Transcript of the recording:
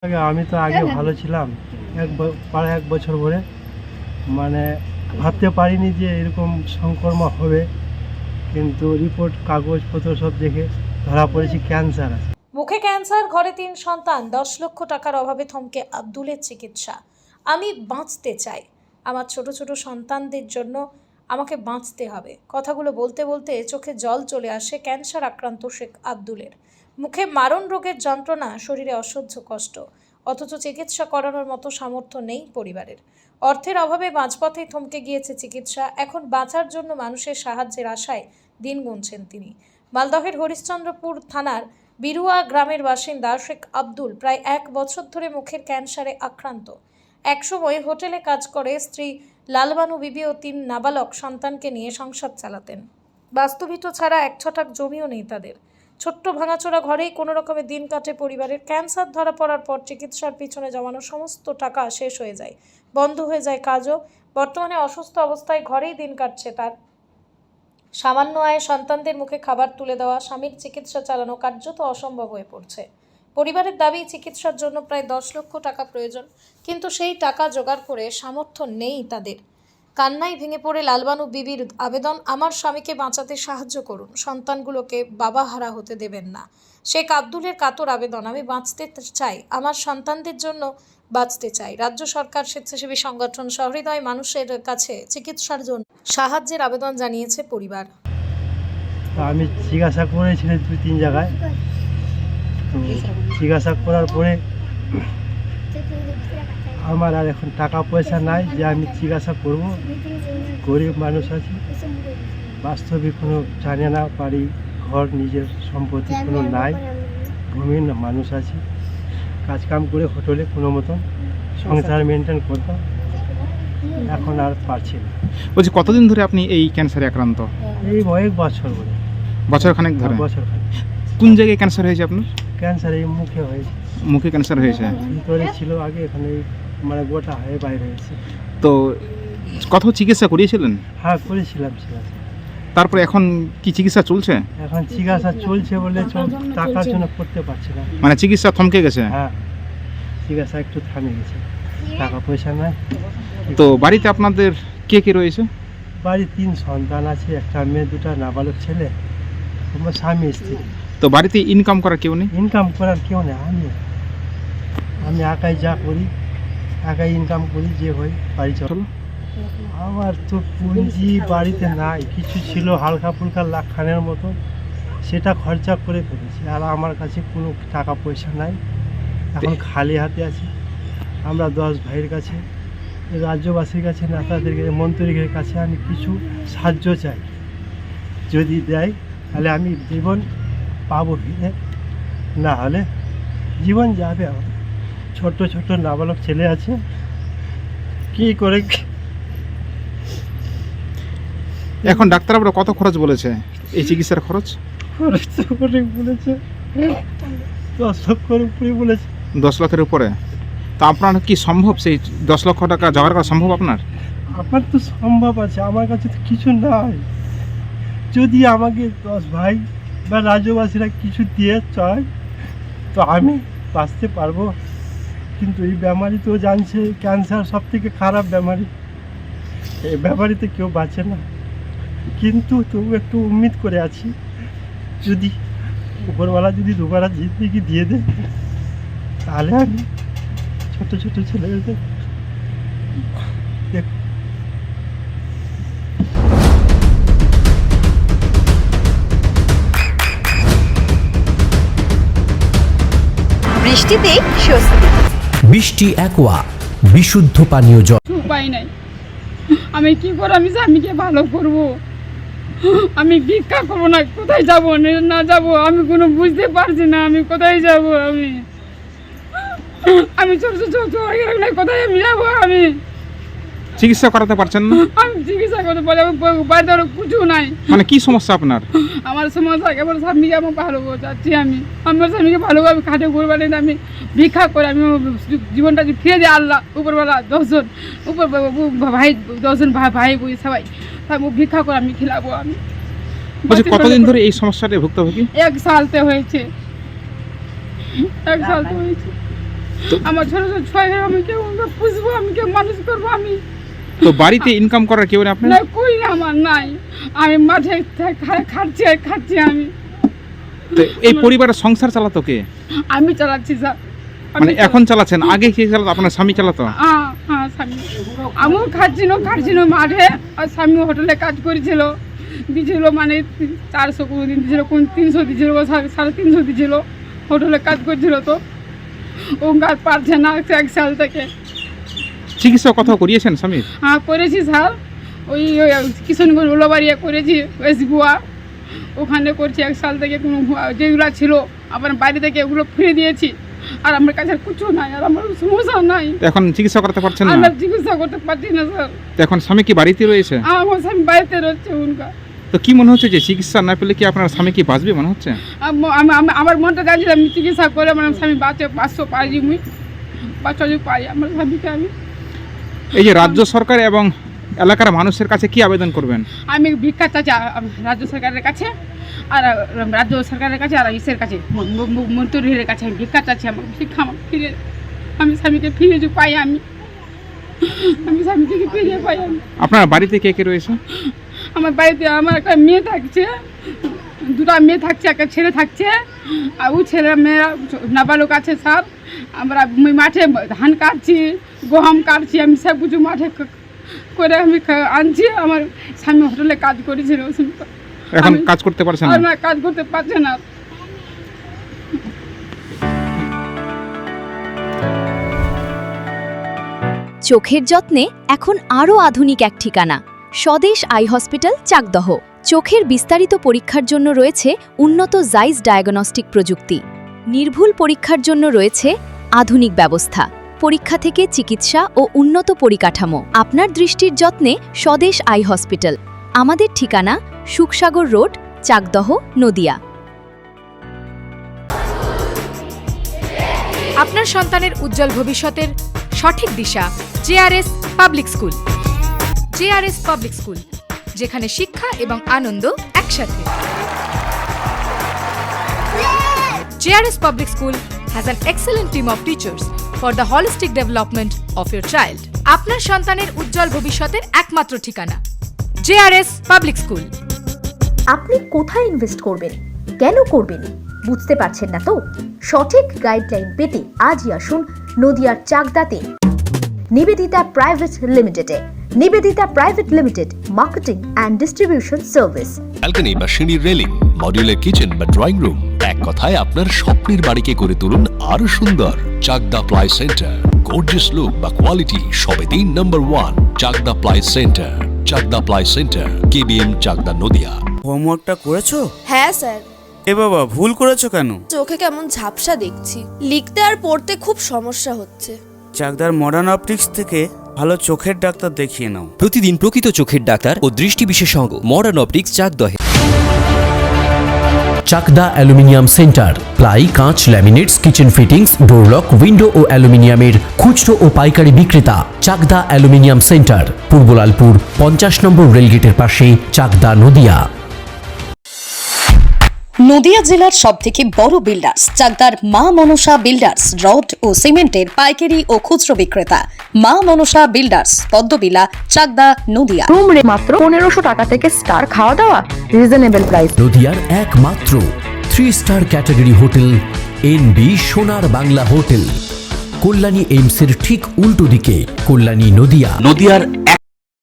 আমি তো আগে ভালো ছিলাম, প্রায় 1 বছর ধরে মানে ভাবতে পারিনি যে এরকম সংক্রমণ হবে, কিন্তু রিপোর্ট কাগজপত্র সব দেখে ধরা পড়েছি ক্যান্সার আছে। মুখে ক্যান্সার, ঘরে 3 সন্তান, 10 লক্ষ টাকার অভাবে থমকে আব্দুলের চিকিৎসা। আমি বাঁচতে চাই, আমার ছোট ছোট সন্তানদের জন্য আমাকে বাঁচতে হবে। কথাগুলো বলতে বলতে চোখে জল চলে আসে ক্যান্সার আক্রান্ত শেখ আব্দুলের। মুখে মারণ রোগের যন্ত্রণা, শরীরে অসহ্য কষ্ট, অথচ চিকিৎসা করানোর মতো সামর্থ্য নেই পরিবারের। অর্থের অভাবে মাঝপথেই থমকে গিয়েছে চিকিৎসা। এখন বাঁচার জন্য মানুষের সাহায্যের আশায় দিন গুনছেন তিনি। মালদহের হরিশ্চন্দ্রপুর থানার বিরুয়া গ্রামের বাসিন্দা শেখ আব্দুল প্রায় 1 বছর ধরে মুখের ক্যান্সারে আক্রান্ত। একসময় হোটেলে কাজ করে স্ত্রী লালবানু বিবি ও 3 নাবালক সন্তানকে নিয়ে সংসার চালাতেন। বাস্তুভিত ছাড়া 1 ছটাক জমিও নেই তাদের। ছোট্ট ভাঙাচোরা ঘরেই কোনো রকমে দিন কাটে পরিবারের। ক্যান্সার ধরা পড়ার পর চিকিৎসার পিছনে জমানো সমস্ত টাকা শেষ হয়ে যায়, বন্ধ হয়ে যায় কাজও। বর্তমানে অসুস্থ অবস্থায় ঘরেই দিন কাটছে তার। সামান্য আয়ে সন্তানদের মুখে খাবার তুলে দেওয়া, স্বামীর চিকিৎসা চালানো কার্যত অসম্ভব হয়ে পড়ছে। পরিবারের দাবি চিকিৎসার জন্য প্রায় 10 লক্ষ টাকা প্রয়োজন, কিন্তু সেই টাকা জোগাড় করে সামর্থ্য নেই তাদের। কান্নায় ভেঙে পড়ে লালবানু বিবির আবেদন, আমার স্বামীকে বাঁচাতে সাহায্য করুন, সন্তানগুলোকে বাবা হারা হতে দেবেন না। শেখ আব্দুলের কাতর আবেদন, আমি বাঁচতে চাই, আমার সন্তানদের জন্য বাঁচতে চাই। রাজ্য সরকার, স্বেচ্ছাসেবী সংগঠন, সহৃদয় মানুষের কাছে চিকিৎসার জন্য সাহায্যের আবেদন জানিয়েছে পরিবার। আমি জিজ্ঞাসা করেছিলাম 2-3 জায়গায়, তো জিজ্ঞাসা করার পরে আমার আর এখন টাকা পয়সা নাই যে আমি জিজ্ঞাসা করব। গরিব মানুষ আছি, বাস্তবিক কোনো জানে না, বাড়ি ঘর নিজের সম্পত্তি কোনো নাই, ভূমির মানুষ আছি। কাজকাম করে হোটেলে কোনো মতন সংসার মেনটেন করতাম, এখন আর পারছি না। বলছি, কতদিন ধরে আপনি এই ক্যান্সারে আক্রান্ত? এই 1 বছর ধরে। বছরখানেক ধরে? বছরখানেক। কোন জায়গায় ক্যান্সার হয়েছে আপনার? ক্যান্সার এই মুখে হয়েছে। মুখে ক্যান্সার হয়েছে? ভিতরে ছিল আগে, এখানে মানে গোটা হয়ে বাইরে হয়েছে। তো কত চিকিৎসা করিয়েছিলেন? হ্যাঁ, করেছিলাম চিকিৎসা। তারপরে এখন কি চিকিৎসা চলছে? এখন চিকিৎসা চলছে বলে টাকার জন্য করতে পারছি না। মানে চিকিৎসা থমকে গেছে? হ্যাঁ, চিকিৎসা একটু থামে গেছে, টাকা পয়সা নাই। তো বাড়িতে আপনাদের কে কে রয়েছে? বাড়ি 3 সন্তান আছে, একটা মেয়ে, 2টা নাবালক ছেলে, আমার স্বামী স্ত্রী। তো বাড়িতে ইনকাম করার কেউ নেই? ইনকাম করার কেউ নেই, আমি একাই যা করি, একাই ইনকাম করি, যে হয় বাড়ি চলো। আমার তো পুঁজি বাড়িতে নাই, কিছু ছিল হালকা ফুলকা 1 লাখ খানের মতো, সেটা খরচা করে ফেলেছি। আর আমার কাছে কোনো টাকা পয়সা নাই, এখন খালি হাতে আছি। আমরা 10 ভাইয়ের কাছে, রাজ্যবাসীর কাছে, নেতাদের কাছে, মন্ত্রীদের কাছে আমি কিছু সাহায্য চাই। যদি দেয় তাহলে আমি জীবন পাবো ফিরে, না হলে জীবন যাবে। আমার ছোট ছোট নাবালক ছেলে আছে, কি করে। এখন ডাক্তারবাবুরা কত খরচ বলেছে এই চিকিৎসার খরচ? অনেক বলেছে, 10 লক্ষের উপরে বলেছে। 10 লক্ষের উপরে? তো আপনার কি সম্ভব সেই 10 লক্ষ টাকা জোগাড় করা সম্ভব আপনার? আমার তো সম্ভব আছে, আমার কাছে তো কিছু নাই। যদি আমাকে 10 ভাই বা রাজ্যবাসীরা কিছু দিয়ে চায় তো আমি বাঁচতে পারবো, কিন্তু এই বেমারি তো জানছে, ক্যান্সার সব থেকে খারাপ বেমারি, এই বেমারিতে কেউ বাঁচে না। কিন্তু তবু একটু উম্মিদ করে আছি, যদি উপরওয়ালা যদি দুবারা জিন্দেগি দিয়ে দেয় তাহলে আমি ছোট ছোট ছেলেদের দেখ। বৃষ্টিতেই স্বস্তি। বৃষ্টি অ্যাকোয়া, বিশুদ্ধ পানীয় জল। উপায় নাই, আমি কি করে আমি স্বামীকে ভালো করব? আমি ভিক্ষা করবো না, কোথায় যাব না যাব আমি কোনো বুঝতে পারছি না। আমি কোথায় যাব? আমি ছোট ছোট কোথায় আমি যাবো? আমি চিকিৎসা করাতে পারছেন না? আমি চিকিৎসা করতে পারি, আমি বাড়িতে কিছু নাই। মানে কি সমস্যা আপনার? আমার সমস্যা কেবল স্বামীকে আমি ভালো চাচ্ছি। আমি আমার স্বামীকে ভালো আমি খাটে করবো না, আমি ভিক্ষা করে আমি জীবনটা ফিরে দিই। আল্লাহ উপরবেলা 10 জন উপর ভাই, 10 জন ভাই বই সবাই আমি ভিক্ষা করে আমি খিলাবো। আমি বলছি, কতদিন ধরে এই সমস্যাটা ভুক্তভোগী? 1 সালতে হয়েছে, 1 সালতে হয়েছে। আমার ছোট ছোট ছয় আমি কেউ পুষবো, আমি কেউ মানুষ করবো আমি। তো বাড়িতে ইনকাম করার কেউ নেই আপনার? না, কই না, আমার নাই। আমি মাঠে খাচ্ছি আমি। তো এই পরিবারের সংসার চালাতো কে? আমি চালাচ্ছি স্যার। মানে এখন চালাচ্ছেন, আগে কে চালাতো? আপনার স্বামী চালাতো? হ্যাঁ স্বামী। আমিও খাচ্ছিল মাঠে, আর স্বামী হোটেলে কাজ করেছিল, দিয়েছিল মানে 400 কোনো দিন দিয়েছিল, কোন 300 দিয়েছিল, 350 দিয়েছিল, হোটেলে কাজ করছিল। তো ও আর পারছে না 1 সাল থেকে। চিকিৎসা কোথাও করিয়েছেন স্বামীর? হ্যাঁ করেছি স্যার, ওই কিশনগঞ্জ উলাবাড়িয়া করেছি, এসগুয়া ওখানে করছি 1 সাল থেকে। কোনো যেগুলো ছিল আবার বাইরে থেকে ওগুলো ফিরে দিয়েছি, আর আমার কাছে আর কিছু নাই, আর আমার সমস্যা নাই। এখন চিকিৎসা করতে পারছেন না? আমরা চিকিৎসা করতে পারছি না স্যার। তো এখন স্বামী কি বাড়িতে রয়েছে? আমার স্বামী বাড়িতে রয়েছে উনকা। তো কি মনে হচ্ছে যে চিকিৎসা না পেলে কি আপনার স্বামী কি বাঁচবে মনে হচ্ছে? আমার মনটা জানি আমি চিকিৎসা করে আমার স্বামী বাঁচে, 500 পারি, মুই 500 পারি আমার স্বামীকে আমি। এই যে রাজ্য সরকার এবং এলাকার মানুষের কাছে কি আবেদন করবেন? আমি ভিক্ষা চাচ্ছি রাজ্য সরকারের কাছে, আর রাজ্য সরকারের কাছে, আর ইসের কাছে, মন্ত্রীর কাছে আমি ভিক্ষা চাচ্ছি। আমার ভিক্ষা আমাকে ফিরে, আমি স্বামীকে ফিরে যে পাই, আমি স্বামীকে ফিরে পাই আমি। আপনার বাড়িতে কে কে রয়েছে? আমার বাড়িতে আমার একটা মেয়ে থাকছে, 2টা মেয়ে থাকছে, একটা ছেলে থাকছে, আর ও ছেলে মেয়েরা নাবালক আছে স্যার। আমরা মাঠে ধান কাটছি, গম কাটছি, আমি সব কিছু মাঠে করে আমি আনছি। আমার স্বামী হোটেলে কাজ করেছিল, এখন কাজ করতে পারছেন না? না, কাজ করতে পারছে না। চোখের যত্নে এখন আরও আধুনিক এক ঠিকানা, স্বদেশ আই হসপিটাল, চাকদহ। চোখের বিস্তারিত পরীক্ষার জন্য রয়েছে উন্নত জাইস ডায়াগনস্টিক প্রযুক্তি। নির্ভুল পরীক্ষার জন্য রয়েছে আধুনিক ব্যবস্থা, পরীক্ষা থেকে চিকিৎসা ও উন্নত পরিকাঠামো। আপনার দৃষ্টির যত্নে স্বদেশ আই হসপিটাল। আমাদের ঠিকানা সুখসাগর রোড, চাকদহ, নদিয়া। আপনার সন্তানের উজ্জ্বল ভবিষ্যতের সঠিক দিশা JRS public school. JRS public school, যেখানে শিক্ষা এবং আনন্দ একসাথে। JRS public school has an excellent team of teachers for the holistic development of your child. আপনার সন্তানের উজ্জ্বল ভবিষ্যতের একমাত্র ঠিকানা জেআরএস পাবলিক স্কুল। আপনি কোথায় ইনভেস্ট করবেন, কেন করবেন, বুঝতে পারছেন না তো? সঠিক গাইডলাইন পেতে আজই আসুন নদিয়ার চাকদাতে নিবেদিতা প্রাইভেট লিমিটেডে। Nivedita private limited, marketing and distribution service. Balcony বা সিঁড়ির রেলিং, মডিউলার কিচেন বা ড্রয়িং রুম, এক কথায় আপনার স্বপ্নের বাড়িকে করে তুলুন আরো সুন্দর। Chakdah ply centre, gorgeous look বা কোয়ালিটি সবে 3 নম্বর 1 Chakdah ply centre. Chakdah ply centre, KBM, Chakdah, Nadia. হোমওয়ার্কটা করেছো? হ্যাঁ স্যার। এ বাবা, ভুল করেছো কেন? চোখে কেমন ঝাপসা দেখছি, লিখতে আর পড়তে খুব সমস্যা হচ্ছে। চাকদার মডার্ন অপটিক্স থেকে ভালো চোখের ডাক্তার দেখিয়ে নাও। প্রতিদিন প্রকৃত চোখের ডাক্তার ও দৃষ্টি বিশেষজ্ঞ মডার্ন অপটিক্স, চাকদহে। চাকদা অ্যালুমিনিয়াম সেন্টার, প্লাই, কাঁচ, laminates, kitchen fittings, door lock, window ও অ্যালুমিনিয়ামের খুচরো ও পাইকারি বিক্রেতা। চাকদা অ্যালুমিনিয়াম সেন্টার, পূর্ব লালপুর, 50 নম্বর রেলগেটের পাশে, চাকদা, নদিয়া। নদিয়া জেলার সবথেকে বড় বিল্ডার্স চাকদার মা মনসা বিল্ডার্স, রড ও সিমেন্টের পাইকারি ও খুচরো বিক্রেতা। মা মনসা বিল্ডার্স, পদ্মবিলা, চাকদা, নদিয়া। রুম রে মাত্র 1500 টাকা থেকে স্টার, খাওয়া দাওয়া রিজনেবল প্রাইস। নদিয়ার একমাত্র 3 স্টার ক্যাটাগরি হোটেল এনবি সোনার বাংলা হোটেল, কল্যাণী এইমসের ঠিক উল্টো দিকে, কল্যাণী, নদিয়া। নদিয়ার